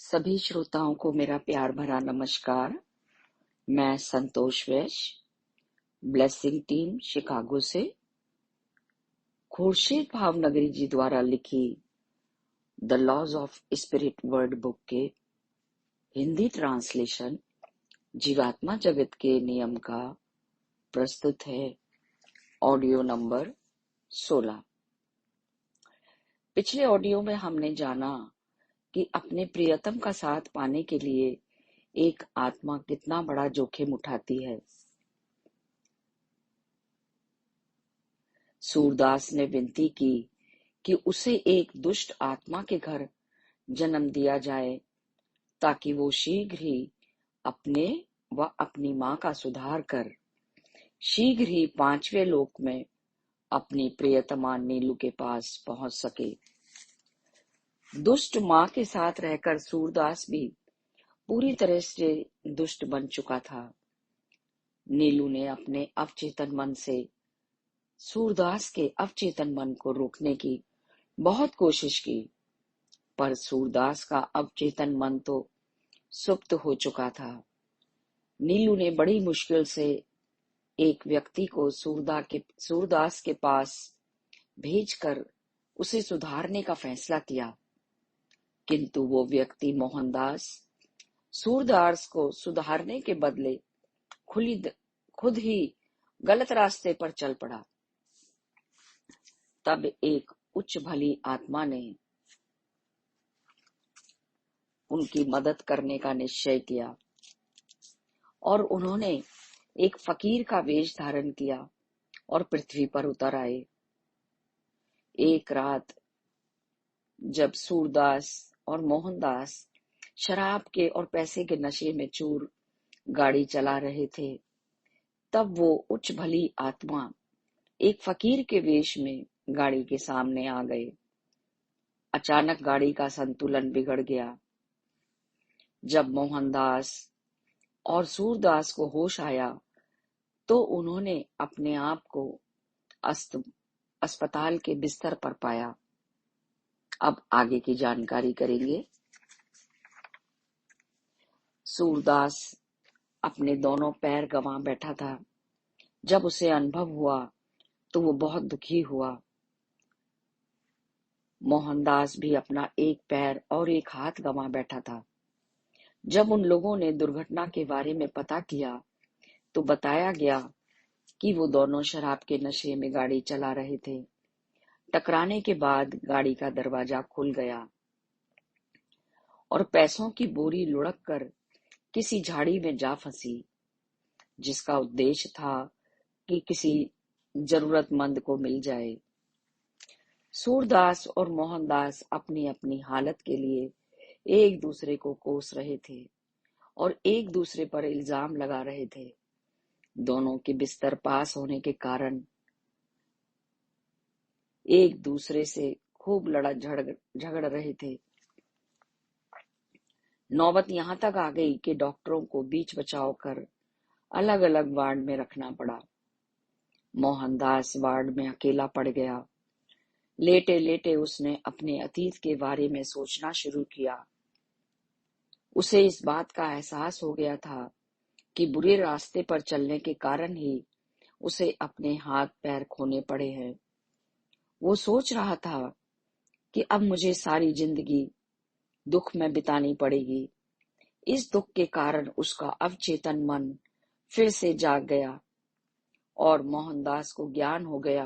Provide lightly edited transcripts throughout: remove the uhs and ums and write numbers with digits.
सभी श्रोताओं को मेरा प्यार भरा नमस्कार। मैं संतोष वैश्य, ब्लेसिंग टीम शिकागो से खुर्शीद भावनगरी जी द्वारा लिखी the laws of spirit world book के हिंदी ट्रांसलेशन जीवात्मा जगत के नियम का प्रस्तुत है ऑडियो नंबर 16। पिछले ऑडियो में हमने जाना कि अपने प्रियतम का साथ पाने के लिए एक आत्मा कितना बड़ा जोखिम उठाती है। सूरदास ने विनती की कि उसे एक दुष्ट आत्मा के घर जन्म दिया जाए ताकि वो शीघ्र ही अपने व अपनी मां का सुधार कर शीघ्र ही 5वें लोक में अपनी प्रियतमा नीलू के पास पहुंच सके। दुष्ट मां के साथ रहकर सूरदास भी पूरी तरह से दुष्ट बन चुका था। नीलू ने अपने अवचेतन मन से सूरदास के अवचेतन मन को रोकने की बहुत कोशिश की, पर सूरदास का अवचेतन मन तो सुप्त हो चुका था। नीलू ने बड़ी मुश्किल से एक व्यक्ति को सूरदास के पास भेजकर उसे सुधारने का फैसला किया, किंतु वो व्यक्ति मोहनदास सूरदास को सुधारने के बदले खुद ही गलत रास्ते पर चल पड़ा। तब एक उच्च भली आत्मा ने उनकी मदद करने का निश्चय किया और उन्होंने एक फकीर का वेश धारण किया और पृथ्वी पर उतर आए। एक रात जब सूरदास और मोहनदास शराब के और पैसे के नशे में चूर गाड़ी चला रहे थे, तब वो उच्च भली आत्मा एक फकीर के वेश में गाड़ी के सामने आ गए। अचानक गाड़ी का संतुलन बिगड़ गया। जब मोहनदास और सूरदास को होश आया तो उन्होंने अपने आप को अस्पताल के बिस्तर पर पाया। अब आगे की जानकारी करेंगे। सूरदास अपने दोनों पैर गंवा बैठा था। जब उसे अनुभव हुआ तो वो बहुत दुखी हुआ। मोहनदास भी अपना एक पैर और एक हाथ गंवा बैठा था। जब उन लोगों ने दुर्घटना के बारे में पता किया तो बताया गया कि वो दोनों शराब के नशे में गाड़ी चला रहे थे। टकराने के बाद गाड़ी का दरवाजा खुल गया और पैसों की बोरी लुढ़क कर किसी झाड़ी में जा फंसी, जिसका उद्देश्य था कि किसी जरूरतमंद को मिल जाए। सूरदास और मोहनदास अपनी अपनी हालत के लिए एक दूसरे को कोस रहे थे और एक दूसरे पर इल्जाम लगा रहे थे। दोनों के बिस्तर पास होने के कारण एक दूसरे से खूब झगड़ रहे थे। नौबत यहां तक आ गई कि डॉक्टरों को बीच बचाव कर अलग अलग वार्ड में रखना पड़ा। मोहनदास वार्ड में अकेला पड़ गया। लेटे लेटे उसने अपने अतीत के बारे में सोचना शुरू किया। उसे इस बात का एहसास हो गया था कि बुरे रास्ते पर चलने के कारण ही उसे अपने हाथ पैर खोने पड़े हैं। वो सोच रहा था कि अब मुझे सारी जिंदगी दुख में बितानी पड़ेगी। इस दुख के कारण उसका अवचेतन मन फिर से जाग गया और मोहनदास को ज्ञान हो गया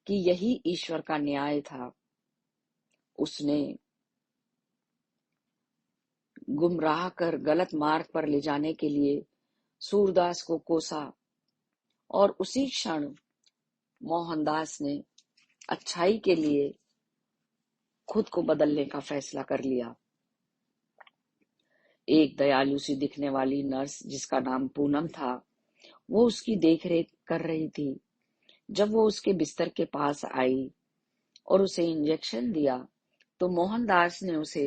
कि यही ईश्वर का न्याय था। उसने गुमराह कर गलत मार्ग पर ले जाने के लिए सूरदास को कोसा और उसी क्षण मोहनदास ने अच्छाई के लिए खुद को बदलने का फैसला कर लिया। एक दयालु सी दिखने वाली नर्स, जिसका नाम पूनम था, वो उसकी देखरेख कर रही थी। जब वो उसके बिस्तर के पास आई और उसे इंजेक्शन दिया तो मोहनदास ने उसे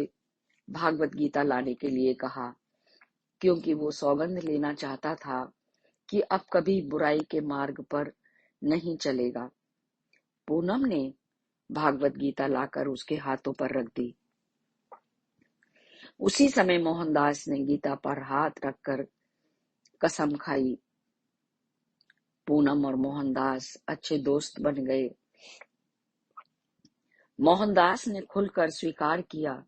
भागवत गीता लाने के लिए कहा, क्योंकि वो सौगंध लेना चाहता था कि अब कभी बुराई के मार्ग पर नहीं चलेगा। पूनम ने भागवत गीता लाकर उसके हाथों पर रख दी। उसी समय मोहनदास ने गीता पर हाथ रखकर कसम खाई। पूनम और मोहनदास अच्छे दोस्त बन गए। मोहनदास ने खुलकर स्वीकार किया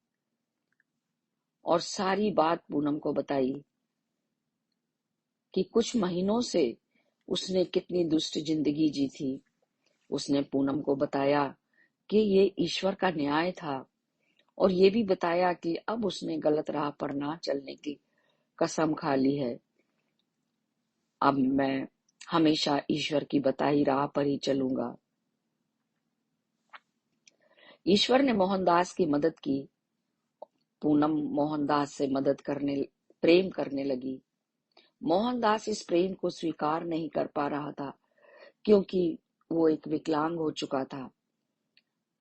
और सारी बात पूनम को बताई कि कुछ महीनों से उसने कितनी दुष्ट जिंदगी जी थी। उसने पूनम को बताया कि ये ईश्वर का न्याय था और ये भी बताया कि अब उसने गलत राह पर ना चलने की कसम खा ली है। अब मैं हमेशा ईश्वर की बताई राह पर ही चलूंगा। ईश्वर ने मोहनदास की मदद की। पूनम मोहनदास से प्रेम करने लगी। मोहनदास इस प्रेम को स्वीकार नहीं कर पा रहा था क्योंकि वो एक विकलांग हो चुका था।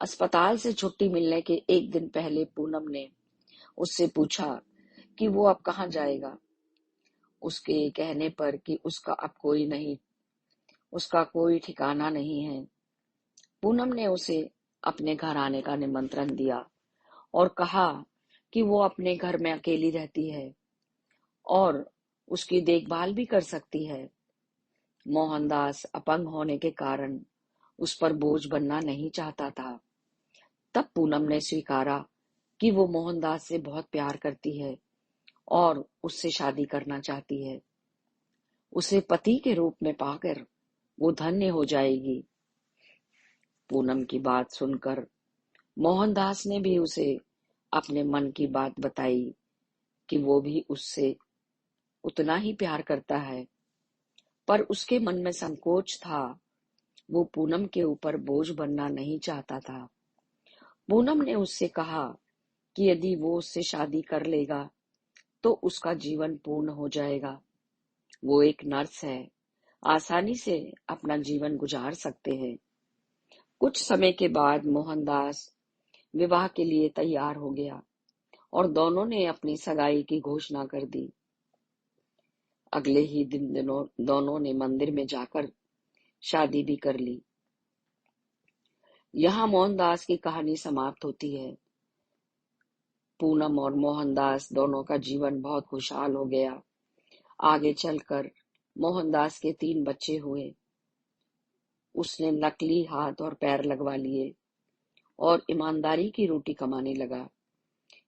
अस्पताल से छुट्टी मिलने के एक दिन पहले पूनम ने उससे पूछा कि वो अब कहाँ जाएगा। उसके कहने पर कि उसका कोई ठिकाना नहीं है, पूनम ने उसे अपने घर आने का निमंत्रण दिया और कहा कि वो अपने घर में अकेली रहती है और उसकी देखभाल भी कर सकती है। मोहनदास अपंग होने के कारण उस पर बोझ बनना नहीं चाहता था। तब पूनम ने स्वीकारा कि वो मोहनदास से बहुत प्यार करती है और उससे शादी करना चाहती है। उसे पति के रूप में पाकर वो धन्य हो जाएगी। पूनम की बात सुनकर मोहनदास ने भी उसे अपने मन की बात बताई कि वो भी उससे उतना ही प्यार करता है, पर उसके मन में संकोच था। वो पूनम के ऊपर बोझ बनना नहीं चाहता था। पूनम ने उससे कहा कि यदि वो उससे शादी कर लेगा तो उसका जीवन पूर्ण हो जाएगा। वो एक नर्स है, आसानी से अपना जीवन गुजार सकते हैं। कुछ समय के बाद मोहनदास विवाह के लिए तैयार हो गया और दोनों ने अपनी सगाई की घोषणा कर दी। अगले ही दिन दोनों ने मंदिर में जाकर शादी भी कर ली। यहाँ मोहनदास की कहानी समाप्त होती है। पूनम और मोहनदास दोनों का जीवन बहुत खुशहाल हो गया। आगे चलकर मोहनदास के 3 बच्चे हुए। उसने नकली हाथ और पैर लगवा लिए और ईमानदारी की रोटी कमाने लगा।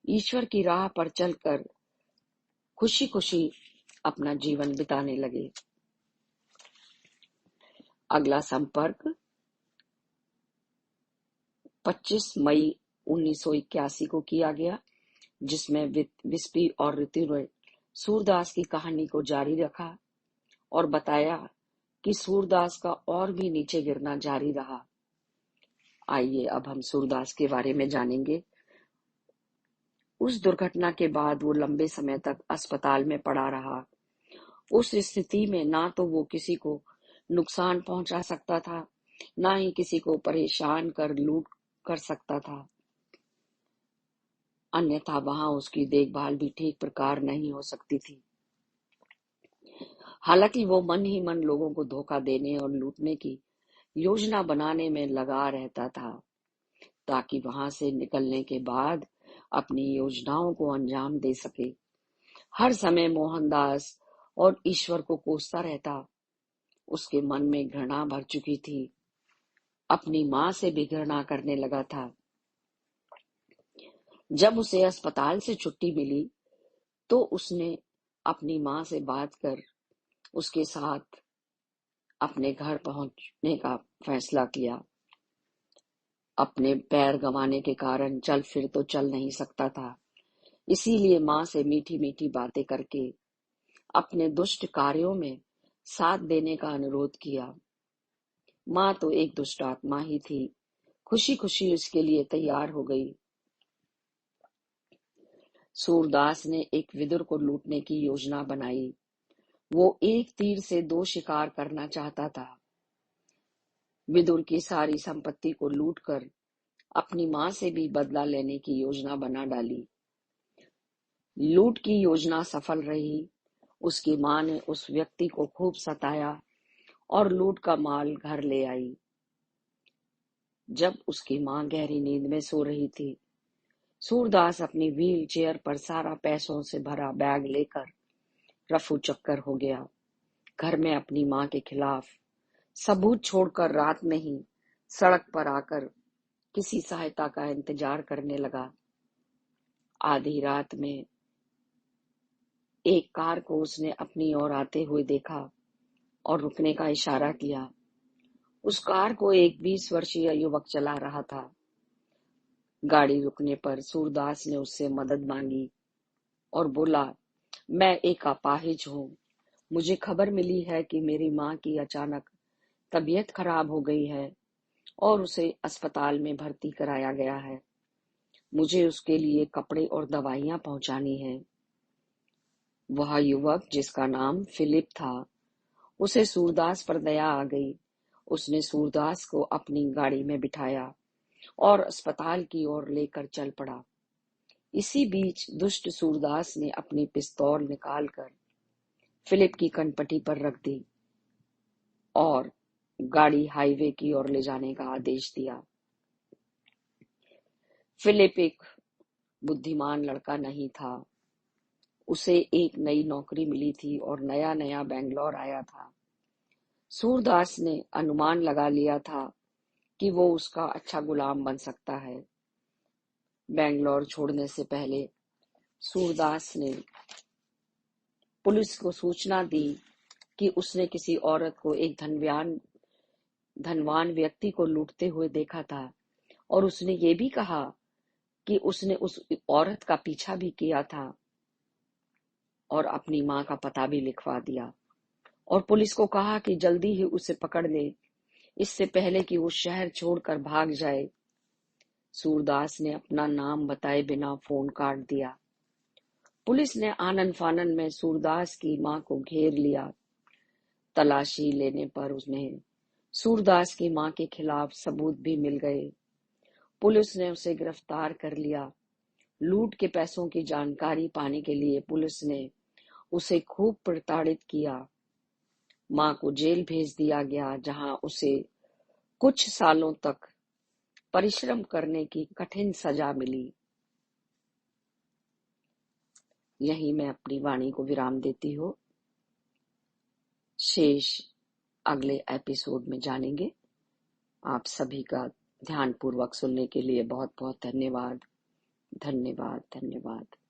ईश्वर की राह पर चलकर खुशी खुशी अपना जीवन बिताने लगे। अगला संपर्क 25 मई 1981 को किया गया, जिसमें विस्पी और ऋतु ने सूरदास की कहानी को जारी रखा और बताया कि सूरदास का और भी नीचे गिरना जारी रहा। आइए अब हम सूरदास के बारे में जानेंगे। उस दुर्घटना के बाद वो लंबे समय तक अस्पताल में पड़ा रहा। उस स्थिति में ना तो वो किसी को नुकसान पहुंचा सकता था, ना ही किसी को परेशान कर लूट कर सकता था। अन्यथा वहां उसकी देखभाल भी ठीक प्रकार नहीं हो सकती थी। हालांकि वो मन ही मन लोगों को धोखा देने और लूटने की योजना बनाने में लगा रहता था, ताकि वहां से निकलने के बाद अपनी योजनाओं को अंजाम दे सके। हर समय मोहनदास और ईश्वर को कोसता रहता। उसके मन में घृणा भर चुकी थी। अपनी माँ से भी घृणा करने लगा था। जब उसे अस्पताल से छुट्टी मिली तो उसने अपनी माँ से बात कर उसके साथ अपने घर पहुंचने का फैसला किया। अपने पैर गंवाने के कारण चल फिर तो चल नहीं सकता था, इसीलिए माँ से मीठी मीठी बातें करके अपने दुष्ट कार्यों में साथ देने का अनुरोध किया। माँ तो एक दुष्ट आत्मा ही थी, खुशी खुशी उसके लिए तैयार हो गई। सूरदास ने एक विदुर को लूटने की योजना बनाई। वो एक तीर से 2 शिकार करना चाहता था। विदुर की सारी संपत्ति को लूटकर अपनी माँ से भी बदला लेने की योजना बना डाली। लूट की योजना सफल रही। उसकी माँ ने उस व्यक्ति को खूब सताया और लूट का माल घर ले आई। जब उसकी माँ गहरी नींद में सो रही थी सूरदास अपनी व्हील चेयर पर सारा पैसों से भरा बैग लेकर रफू चक्कर हो गया। घर में अपनी माँ के खिलाफ सबूत छोड़कर रात में ही सड़क पर आकर किसी सहायता का इंतजार करने लगा। आधी रात में एक कार को उसने अपनी ओर आते हुए देखा और रुकने का इशारा किया। उस कार को एक 20 वर्षीय युवक चला रहा था। गाड़ी रुकने पर सूरदास ने उससे मदद मांगी और बोला, मैं एक अपाहिज हूँ। मुझे खबर मिली है कि मेरी माँ की अचानक तबीयत खराब हो गई है और उसे अस्पताल में भर्ती कराया गया है। मुझे उसके लिए कपड़े और दवाइयाँ पहुँचानी है। वह युवक, जिसका नाम फिलिप था, उसे सूरदास पर दया आ गई। उसने सूरदास को अपनी गाड़ी में बिठाया और अस्पताल की ओर लेकर चल पड़ा। इसी बीच दुष्ट सूरदास ने अपनी पिस्तौल निकालकर फिलिप की कनपटी पर रख दी और गाड़ी हाईवे की ओर ले जाने का आदेश दिया। फिलिप एक बुद्धिमान लड़का नहीं था। उसे एक नई नौकरी मिली थी और नया नया बेंगलोर आया था। सूरदास ने अनुमान लगा लिया था कि वो उसका अच्छा गुलाम बन सकता है। बेंगलोर छोड़ने से पहले सूरदास ने पुलिस को सूचना दी कि उसने किसी औरत को एक धनवान व्यक्ति को लूटते हुए देखा था और उसने ये भी कहा कि उसने उस औरत का पीछा भी किया था और अपनी माँ का पता भी लिखवा दिया और पुलिस को कहा कि जल्दी ही उसे पकड़ ले, इससे पहले कि वो शहर छोड़कर भाग जाए। सूरदास ने अपना नाम बताए बिना फोन काट दिया। पुलिस ने आनन फानन में सूरदास की माँ को घेर लिया। तलाशी लेने पर उन्हें सूरदास की माँ के खिलाफ सबूत भी मिल गए। पुलिस ने उसे गिरफ्तार कर लिया। लूट के पैसों की जानकारी पाने के लिए पुलिस ने उसे खूब प्रताड़ित किया। माँ को जेल भेज दिया गया, जहां उसे कुछ सालों तक परिश्रम करने की कठिन सजा मिली। यहीं मैं अपनी वाणी को विराम देती हूँ। शेष अगले एपिसोड में जानेंगे। आप सभी का ध्यानपूर्वक सुनने के लिए बहुत बहुत धन्यवाद। धन्यवाद।